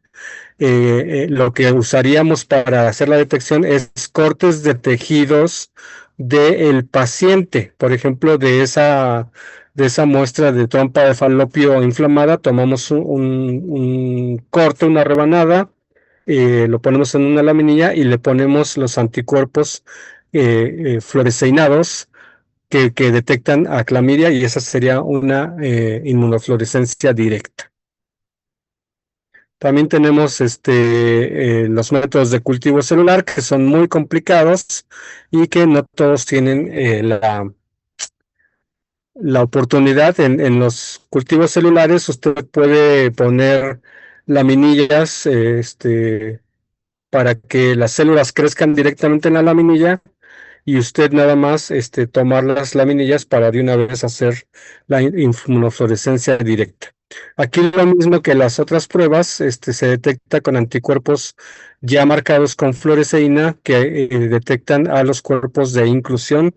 lo que usaríamos para hacer la detección es cortes de tejidos del paciente. Por ejemplo, de esa muestra de trompa de falopio inflamada, tomamos un corte, una rebanada, lo ponemos en una laminilla y le ponemos los anticuerpos fluoresceinados que detectan a clamidia y esa sería una inmunofluorescencia directa. También tenemos los métodos de cultivo celular que son muy complicados y que no todos tienen la oportunidad. En los cultivos celulares usted puede poner laminillas para que las células crezcan directamente en la laminilla y usted nada más tomar las laminillas para de una vez hacer la inmunofluorescencia directa. Aquí lo mismo que las otras pruebas, se detecta con anticuerpos ya marcados con fluoresceína que detectan a los cuerpos de inclusión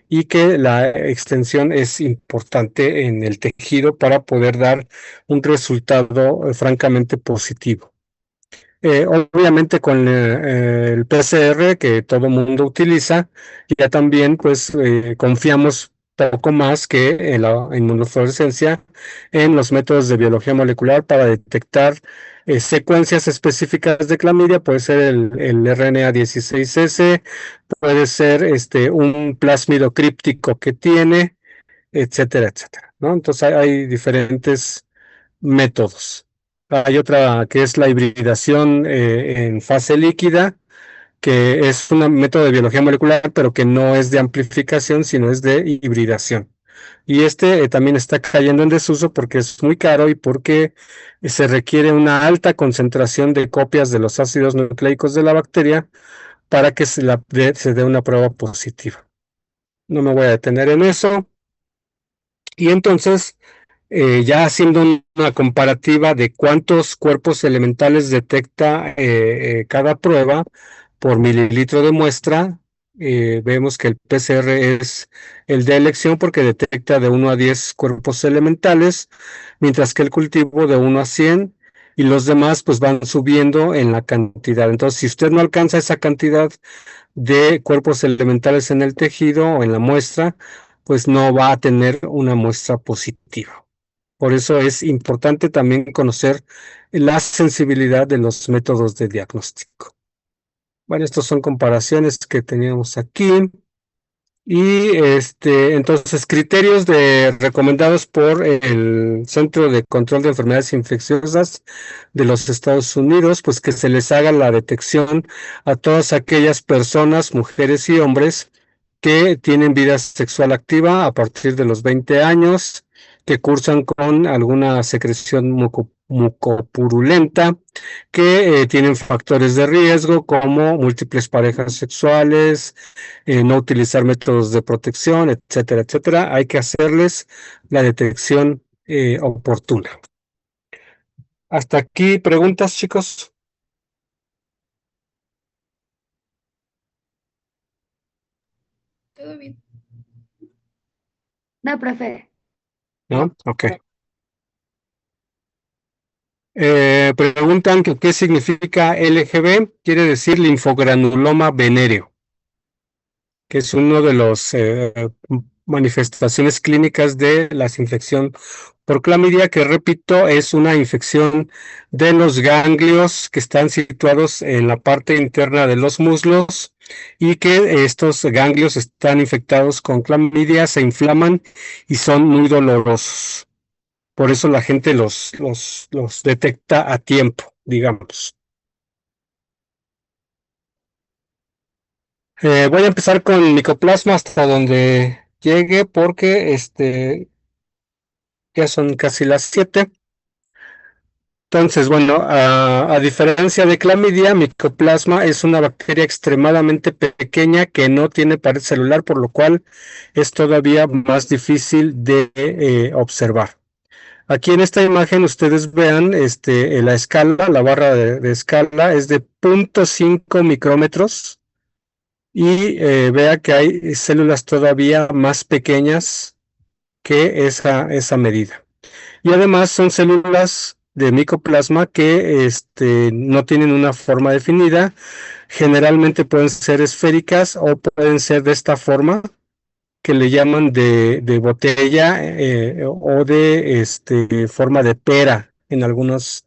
y que la extensión es importante en el tejido para poder dar un resultado francamente positivo. Obviamente con el PCR que todo mundo utiliza, ya también pues confiamos poco más que en la inmunofluorescencia en los métodos de biología molecular para detectar secuencias específicas de clamidia. Puede ser el RNA 16S, puede ser un plásmido críptico que tiene, etcétera, etcétera, ¿no? Entonces hay diferentes métodos. Hay otra que es la hibridación en fase líquida, que es un método de biología molecular, pero que no es de amplificación, sino es de hibridación. Y este también está cayendo en desuso porque es muy caro y porque se requiere una alta concentración de copias de los ácidos nucleicos de la bacteria para que se dé una prueba positiva. No me voy a detener en eso. Y entonces, ya haciendo una comparativa de cuántos cuerpos elementales detecta cada prueba por mililitro de muestra, vemos que el PCR es el de elección porque detecta de 1 a 10 cuerpos elementales, mientras que el cultivo de 1 a 100 y los demás pues van subiendo en la cantidad. Entonces, si usted no alcanza esa cantidad de cuerpos elementales en el tejido o en la muestra, pues no va a tener una muestra positiva. Por eso es importante también conocer la sensibilidad de los métodos de diagnóstico. Bueno, estas son comparaciones que teníamos aquí. Y entonces, criterios recomendados por el Centro de Control de Enfermedades Infecciosas de los Estados Unidos, pues que se les haga la detección a todas aquellas personas, mujeres y hombres, que tienen vida sexual activa a partir de los 20 años, que cursan con alguna secreción mucopurulenta, que tienen factores de riesgo como múltiples parejas sexuales, no utilizar métodos de protección, etcétera, etcétera. Hay que hacerles la detección oportuna. Hasta aquí, preguntas, chicos. Todo bien. No, profe. ¿No? Ok. Preguntan que qué significa LGB. Quiere decir linfogranuloma venéreo, que es uno de los manifestaciones clínicas de las infección por clamidia, que repito, es una infección de los ganglios que están situados en la parte interna de los muslos y que estos ganglios están infectados con clamidia, se inflaman y son muy dolorosos. Por eso la gente los detecta a tiempo, digamos. Voy a empezar con micoplasma hasta donde llegue porque ya son casi las 7. Entonces, bueno, a diferencia de clamidia, micoplasma es una bacteria extremadamente pequeña que no tiene pared celular, por lo cual es todavía más difícil de observar. Aquí en esta imagen ustedes vean la escala, la barra de escala es de 0.5 micrómetros y vea que hay células todavía más pequeñas que esa medida. Y además son células de micoplasma que no tienen una forma definida. Generalmente pueden ser esféricas o pueden ser de esta forma que le llaman de botella o de forma de pera. En algunas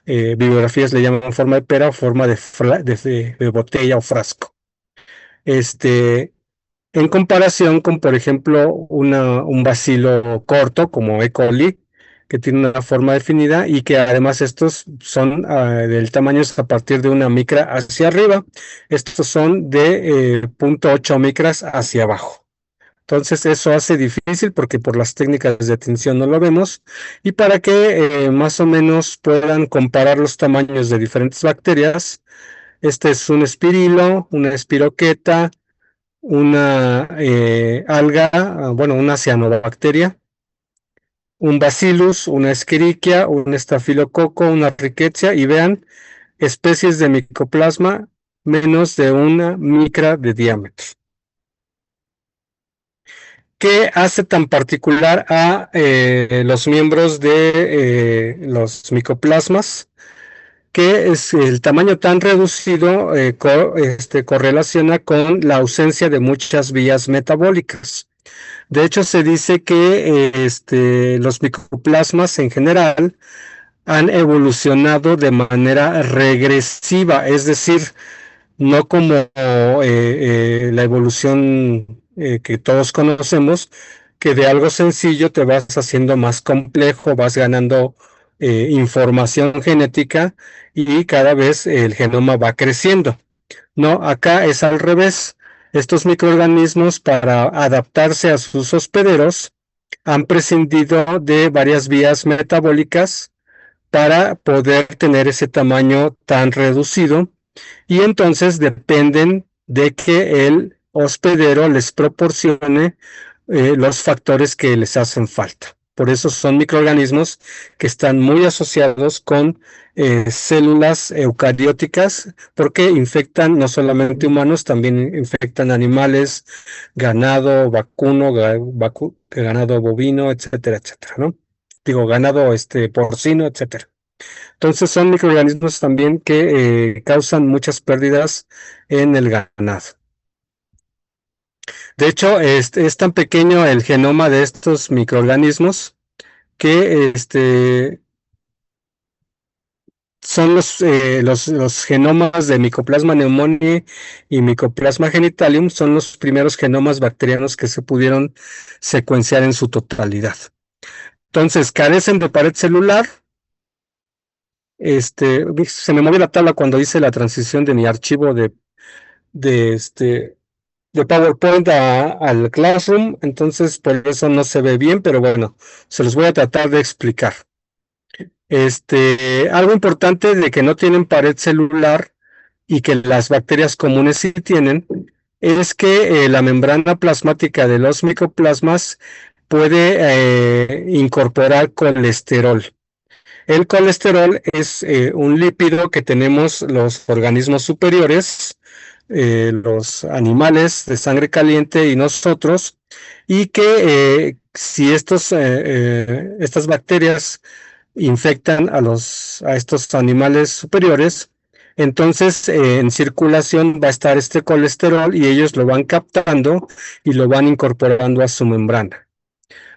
bibliografías le llaman forma de pera o forma de botella o frasco. En comparación con, por ejemplo, un bacilo corto como E. coli, que tiene una forma definida y que además estos son del tamaño a partir de una micra hacia arriba. Estos son de 0.8 micras hacia abajo. Entonces eso hace difícil porque por las técnicas de tinción no lo vemos y para que más o menos puedan comparar los tamaños de diferentes bacterias, este es un espirilo, una espiroqueta, una alga, bueno, una cianobacteria, un bacillus, una escherichia, un estafilococo, una rickettsia y vean, especies de micoplasma menos de una micra de diámetro. ¿Qué hace tan particular a los miembros de los micoplasmas? Que es el tamaño tan reducido correlaciona con la ausencia de muchas vías metabólicas. De hecho, se dice que los micoplasmas en general han evolucionado de manera regresiva, es decir, no como la evolución que todos conocemos, que de algo sencillo te vas haciendo más complejo, vas ganando información genética y cada vez el genoma va creciendo. No, acá es al revés. Estos microorganismos, para adaptarse a sus hospederos, han prescindido de varias vías metabólicas para poder tener ese tamaño tan reducido, y entonces dependen de que el hospedero les proporcione los factores que les hacen falta. Por eso son microorganismos que están muy asociados con células eucarióticas, porque infectan no solamente humanos, también infectan animales, ganado vacuno, ganado bovino, etcétera, etcétera, ¿no? Digo, ganado porcino, etcétera. Entonces son microorganismos también que causan muchas pérdidas en el ganado. De hecho, es tan pequeño el genoma de estos microorganismos que son los genomas de Mycoplasma pneumoniae y Mycoplasma genitalium, son los primeros genomas bacterianos que se pudieron secuenciar en su totalidad. Entonces, carecen de pared celular. Se me movió la tabla cuando hice la transición de mi archivo de PowerPoint al Classroom, entonces por eso no se ve bien, pero bueno, se los voy a tratar de explicar. Algo importante de que no tienen pared celular y que las bacterias comunes sí tienen, es que la membrana plasmática de los micoplasmas puede incorporar colesterol. El colesterol es un lípido que tenemos los organismos superiores, los animales de sangre caliente y nosotros, y que si estas bacterias infectan a estos animales superiores, entonces en circulación va a estar este colesterol y ellos lo van captando y lo van incorporando a su membrana.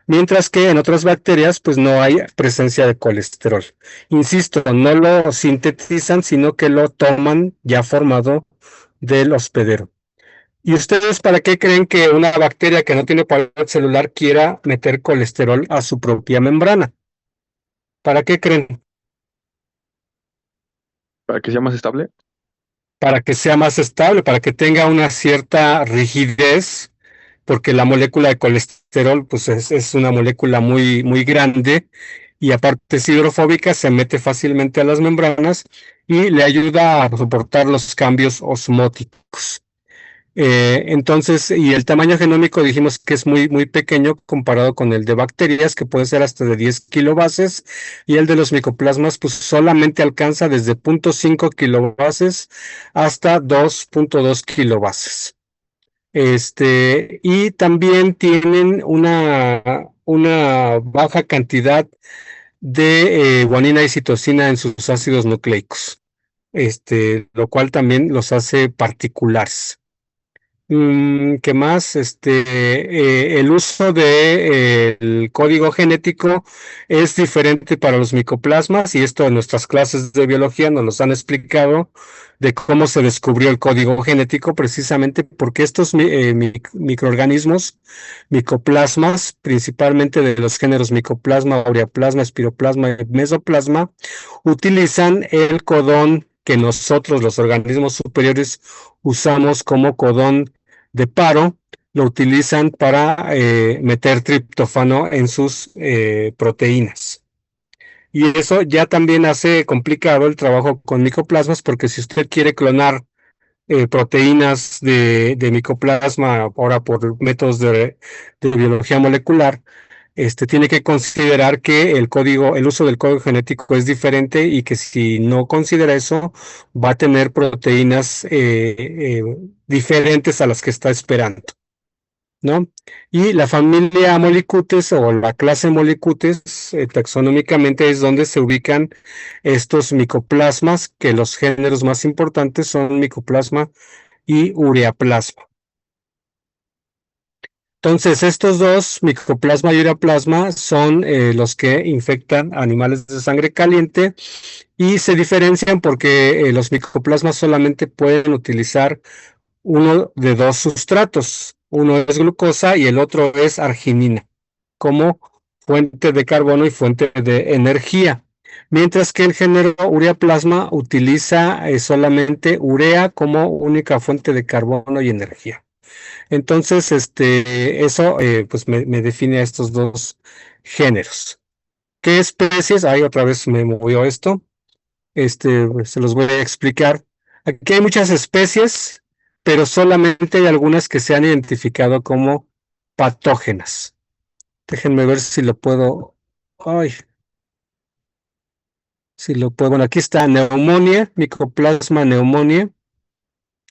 Mientras que en otras bacterias pues no hay presencia de colesterol. Insisto, no lo sintetizan, sino que lo toman ya formado del hospedero. ¿Y ustedes para qué creen que una bacteria que no tiene pared celular quiera meter colesterol a su propia membrana? ¿Para qué creen? Para que sea más estable. Para que sea más estable, para que tenga una cierta rigidez, porque la molécula de colesterol pues es una molécula muy, muy grande y aparte es hidrofóbica, se mete fácilmente a las membranas y le ayuda a soportar los cambios osmóticos. Entonces, y el tamaño genómico dijimos que es muy, muy pequeño comparado con el de bacterias, que puede ser hasta de 10 kilobases, y el de los micoplasmas, pues solamente alcanza desde 0.5 kilobases hasta 2.2 kilobases. Y también tienen una baja cantidad de guanina y citosina en sus ácidos nucleicos, lo cual también los hace particulares. ¿Qué más? El uso del código genético es diferente para los micoplasmas y esto en nuestras clases de biología nos los han explicado de cómo se descubrió el código genético precisamente porque estos microorganismos, micoplasmas, principalmente de los géneros micoplasma, ureaplasma, espiroplasma y mesoplasma, utilizan el codón que nosotros los organismos superiores usamos como codón de paro, lo utilizan para meter triptófano en sus proteínas. Y eso ya también hace complicado el trabajo con micoplasmas, porque si usted quiere clonar proteínas de micoplasma, ahora por métodos de biología molecular, tiene que considerar que el uso del código genético es diferente y que si no considera eso, va a tener proteínas diferentes a las que está esperando, ¿no? Y la familia Molicutes o la clase Molicutes, taxonómicamente es donde se ubican estos micoplasmas, que los géneros más importantes son micoplasma y ureaplasma. Entonces, estos dos, micoplasma y ureaplasma, son los que infectan animales de sangre caliente y se diferencian porque los micoplasmas solamente pueden utilizar uno de dos sustratos. Uno es glucosa y el otro es arginina, como fuente de carbono y fuente de energía. mientras que el género Ureaplasma utiliza solamente urea como única fuente de carbono y energía. Entonces, eso pues me define a estos dos géneros. ¿Qué especies? Ahí otra vez me movió esto. Se los voy a explicar. Aquí hay muchas especies, pero solamente hay algunas que se han identificado como patógenas. Déjenme ver si lo puedo. Ay, si lo puedo. Bueno, aquí está neumonía, Mycoplasma pneumoniae.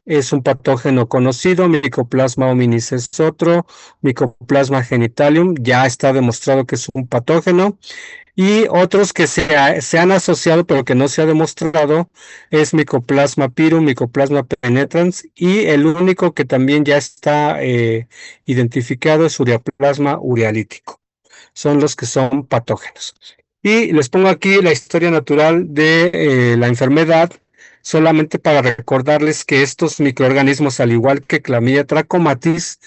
Es un patógeno conocido, Mycoplasma hominis es otro, Mycoplasma genitalium ya está demostrado que es un patógeno, y otros que se han asociado pero que no se ha demostrado es Mycoplasma pirum, Mycoplasma penetrans, y el único que también ya está identificado es Ureaplasma urealítico. Son los que son patógenos. Y les pongo aquí la historia natural de la enfermedad, solamente para recordarles que estos microorganismos, al igual que Chlamydia trachomatis,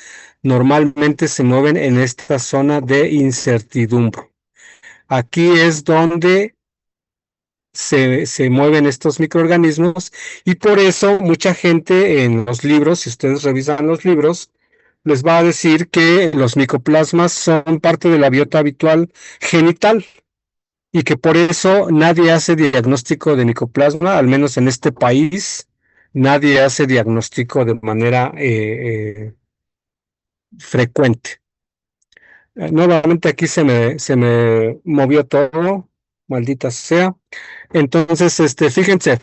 normalmente se mueven en esta zona de incertidumbre. Aquí es donde se mueven estos microorganismos, y por eso mucha gente en los libros, si ustedes revisan los libros, les va a decir que los micoplasmas son parte de la biota habitual genital y que por eso nadie hace diagnóstico de micoplasma, al menos en este país, nadie hace diagnóstico de manera frecuente. Nuevamente aquí se me movió todo, maldita sea. Entonces, fíjense,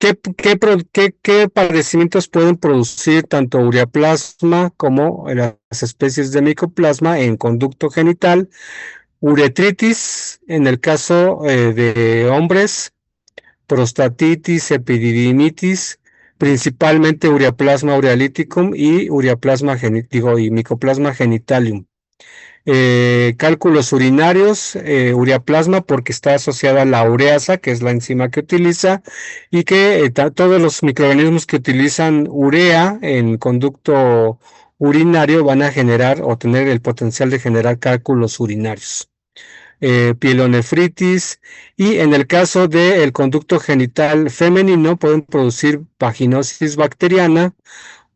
¿qué padecimientos pueden producir tanto ureaplasma como las especies de micoplasma en conducto genital? Uretritis, en el caso de hombres, prostatitis, epididimitis, principalmente ureaplasma urealyticum y ureaplasma y micoplasma genitalium. Cálculos urinarios, ureaplasma porque está asociada a la ureasa, que es la enzima que utiliza, y que todos los microorganismos que utilizan urea en conducto urinario van a generar o tener el potencial de generar cálculos urinarios. Pielonefritis, y en el caso del conducto genital femenino pueden producir vaginosis bacteriana,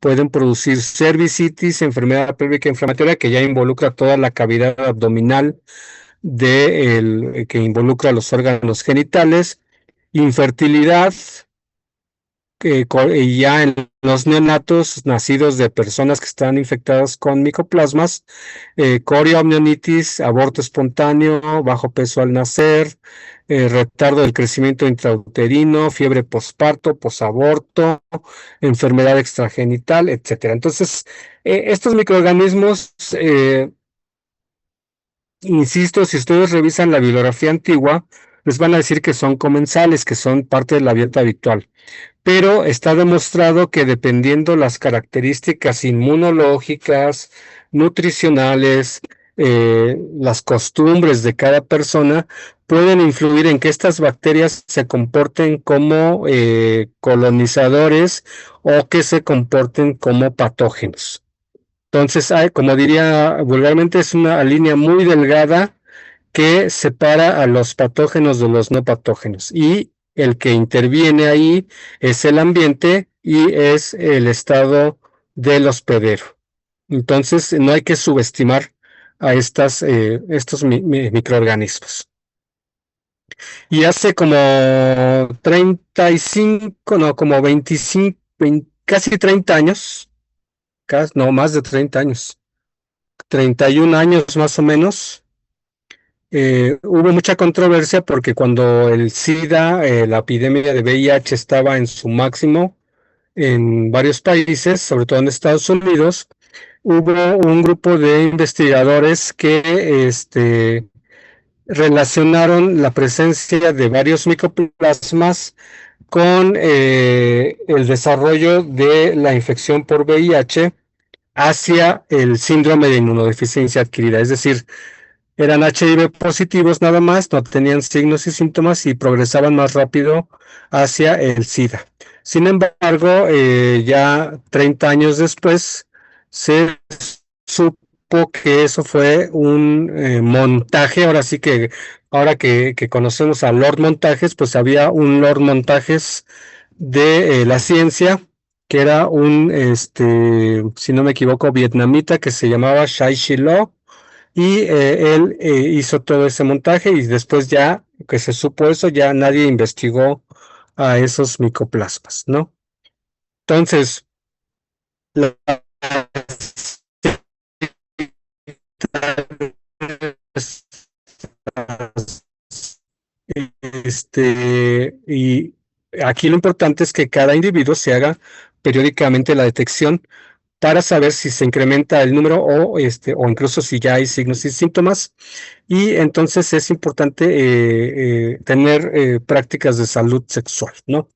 pueden producir cervicitis, enfermedad pélvica inflamatoria que ya involucra toda la cavidad abdominal que involucra los órganos genitales, infertilidad, y ya en los neonatos nacidos de personas que están infectadas con micoplasmas, corioamnionitis, aborto espontáneo, bajo peso al nacer, retardo del crecimiento intrauterino, fiebre posparto, posaborto, enfermedad extragenital, etcétera. Entonces, estos microorganismos, insisto, si ustedes revisan la bibliografía antigua, les van a decir que son comensales, que son parte de la dieta habitual, pero está demostrado que dependiendo las características inmunológicas, nutricionales, las costumbres de cada persona, pueden influir en que estas bacterias se comporten como colonizadores o que se comporten como patógenos. Entonces, como diría vulgarmente, es una línea muy delgada que separa a los patógenos de los no patógenos, y el que interviene ahí es el ambiente y es el estado del hospedero. Entonces no hay que subestimar a estos microorganismos. Y hace como 35, no, como 25, casi 30 años, no, más de 30 años, 31 años más o menos. Hubo mucha controversia porque cuando el SIDA, la epidemia de VIH estaba en su máximo en varios países, sobre todo en Estados Unidos, hubo un grupo de investigadores que relacionaron la presencia de varios micoplasmas con el desarrollo de la infección por VIH hacia el síndrome de inmunodeficiencia adquirida, es decir, eran HIV positivos nada más, no tenían signos y síntomas y progresaban más rápido hacia el SIDA. Sin embargo, ya 30 años después se supo supo que eso fue un montaje. Ahora sí que, ahora que conocemos a Lord Montajes, pues había un Lord Montajes de la ciencia, que era un, si no me equivoco, vietnamita que se llamaba Shai Shilo, y él hizo todo ese montaje y después ya que se supo eso, ya nadie investigó a esos micoplasmas, ¿no? Entonces, la y aquí lo importante es que cada individuo se haga periódicamente la detección para saber si se incrementa el número o incluso si ya hay signos y síntomas. Y entonces es importante tener prácticas de salud sexual, ¿no?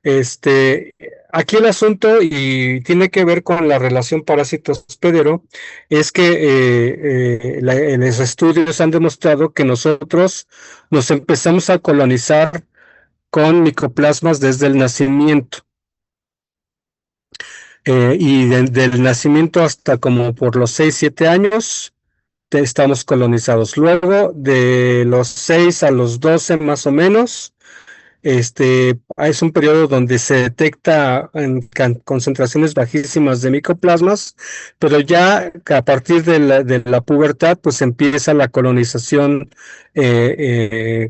Este, aquí el asunto, y tiene que ver con la relación parásito-hospedero, es que los estudios han demostrado que nosotros nos empezamos a colonizar con micoplasmas desde el nacimiento. Del nacimiento hasta como por los 6 7 años estamos colonizados. Luego, de los 6 a los 12 más o menos, es un periodo donde se detecta en concentraciones bajísimas de micoplasmas, pero ya a partir de la pubertad, pues empieza la colonización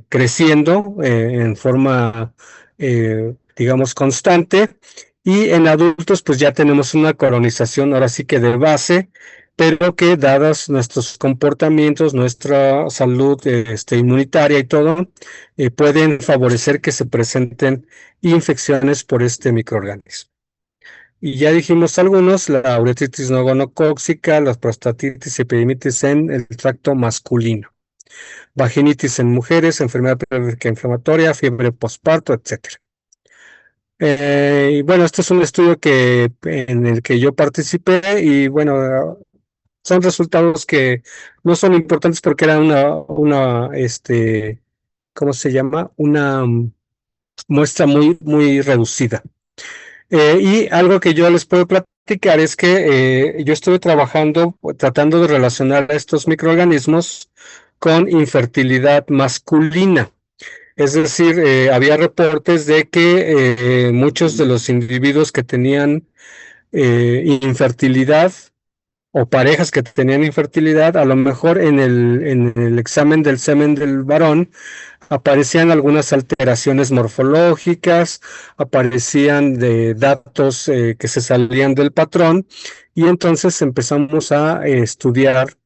creciendo en forma, digamos, constante. Y en adultos, pues ya tenemos una colonización ahora sí que de base, pero que dadas nuestros comportamientos, nuestra salud inmunitaria y todo, pueden favorecer que se presenten infecciones por este microorganismo. Y ya dijimos algunos: la uretritis no gonocócica, la prostatitis y epidemitis en el tracto masculino, vaginitis en mujeres, enfermedad pélvica inflamatoria, fiebre postparto, etcétera. Y bueno, este es un estudio en el que yo participé y bueno, son resultados que no son importantes porque era ¿cómo se llama? Una muestra muy, muy reducida. Y algo que yo les puedo platicar es que yo estuve trabajando, tratando de relacionar a estos microorganismos con infertilidad masculina. Es decir, había reportes de que muchos de los individuos que tenían infertilidad o parejas que tenían infertilidad, a lo mejor en el examen del semen del varón aparecían algunas alteraciones morfológicas, aparecían de datos que se salían del patrón, y entonces empezamos a estudiar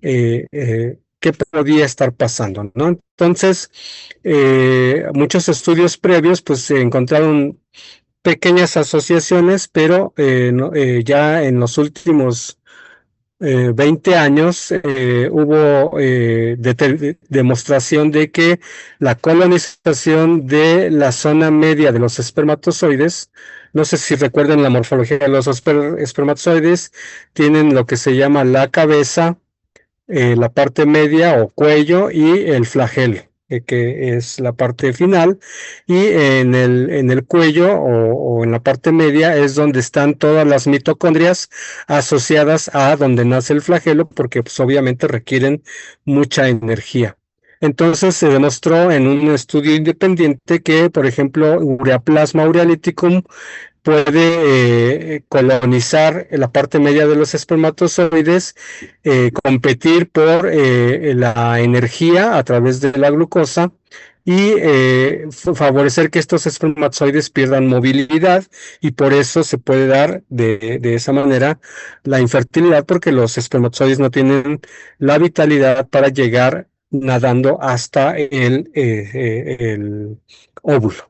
qué podía estar pasando, ¿no? Entonces, muchos estudios previos pues se encontraron pequeñas asociaciones, pero ya en los últimos 20 años hubo demostración de que la colonización de la zona media de los espermatozoides, no sé si recuerdan la morfología de los espermatozoides, tienen lo que se llama la cabeza, la parte media o cuello y el flagelo, que es la parte final, y en el cuello o en la parte media es donde están todas las mitocondrias asociadas a donde nace el flagelo, porque pues, obviamente requieren mucha energía. Entonces se demostró en un estudio independiente que, por ejemplo, Ureaplasma urealyticum puede colonizar la parte media de los espermatozoides, competir por la energía a través de la glucosa y favorecer que estos espermatozoides pierdan movilidad, y por eso se puede dar de esa manera la infertilidad, porque los espermatozoides no tienen la vitalidad para llegar nadando hasta el óvulo.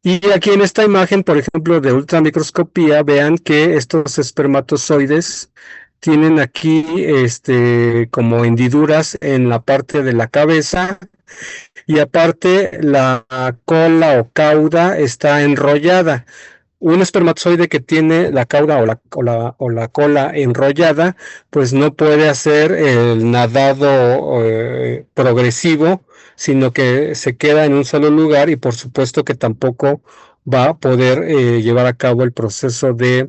Y aquí en esta imagen, por ejemplo, de ultramicroscopía, vean que estos espermatozoides tienen aquí como hendiduras en la parte de la cabeza, y aparte la cola o cauda está enrollada. Un espermatozoide que tiene la cauda o la cola enrollada, pues no puede hacer el nadado progresivo, sino que se queda en un solo lugar, y por supuesto que tampoco va a poder llevar a cabo el proceso de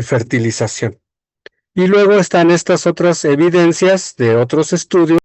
fertilización. Y luego están estas otras evidencias de otros estudios